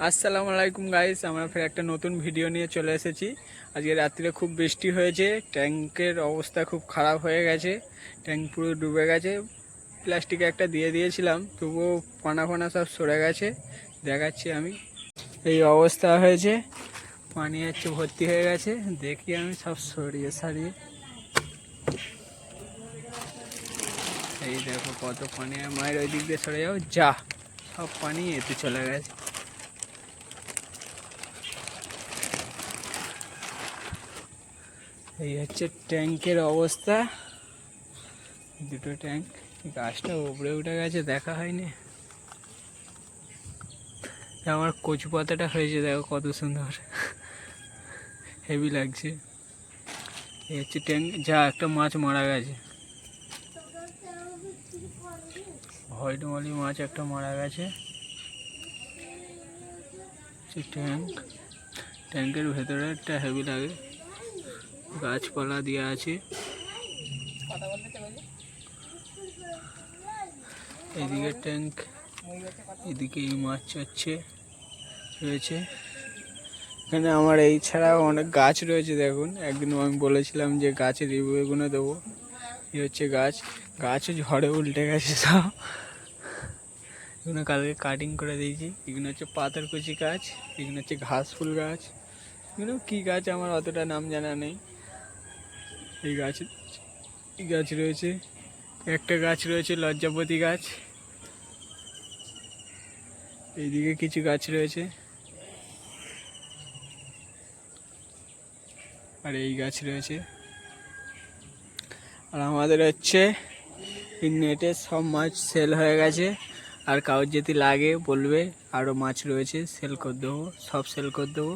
আসসালামু আলাইকুম গাইস, আমরা ফের একটা নতুন ভিডিও নিয়ে চলে এসেছি। আজকে রাত্রিরে খুব বৃষ্টি হয়েছে, ট্যাঙ্কের অবস্থা খুব খারাপ হয়ে গেছে, ট্যাঙ্ক পুরো ডুবে গেছে। প্লাস্টিক একটা দিয়ে দিয়েছিলাম, তবুও পানা ফানা সব সরে গেছে। দেখাচ্ছি আমি, এই অবস্থা হয়েছে, পানি হচ্ছে ভর্তি হয়ে গেছে। দেখি আমি সব সরিয়ে সারিয়ে, এই দেখো কত পানি। মায়ের ওই দিক দিয়ে সরে যাও, যা সব পানি এতে চলে গেছে। এই হচ্ছে ট্যাঙ্কের অবস্থা, দুটো ট্যাঙ্ক। গাছটা উপরে উঠে গেছে, দেখা হয়নি। আমার কচু পাতাটা হয়েছে, দেখো কত সুন্দর, হেভি লাগছে। এই হচ্ছে ট্যাঙ্ক, যা একটা মাছ মারা গেছে, হোয়াইট মলি মাছ একটা মারা গেছে। ট্যাঙ্ক, ট্যাঙ্কের ভেতরে একটা হেভি লাগে, গাছপালা দেওয়া আছে। এদিকে ট্যাঙ্ক, এদিকে এই মাছ হচ্ছে রয়েছে। এখানে আমার এই ছাড়াও অনেক গাছ রয়েছে। দেখুন, একদিন আমি বলেছিলাম যে গাছের রিভিউগুলো দেবো। এই হচ্ছে গাছ, গাছও ঝড়ে উল্টে গেছে সব। এগুলো কালকে কাটিং করে দিয়েছি। এগুলো হচ্ছে পাথরকুচি গাছ, এগুলো হচ্ছে ঘাস ফুল গাছ। এগুলো কী গাছ আমার অতটা নাম জানা নেই। এই গাছ রয়েছে, একটা গাছ রয়েছে লজ্জাপতি গাছ। এইদিকে কিছু গাছ রয়েছে, আর এই গাছ রয়েছে। আর আমাদের হচ্ছে নেটে সব মাছ সেল হয়ে গেছে। আর কারোর যদি লাগে বলবে, আরও মাছ রয়েছে, সেল করে দেবো, সব সেল করে দেবো।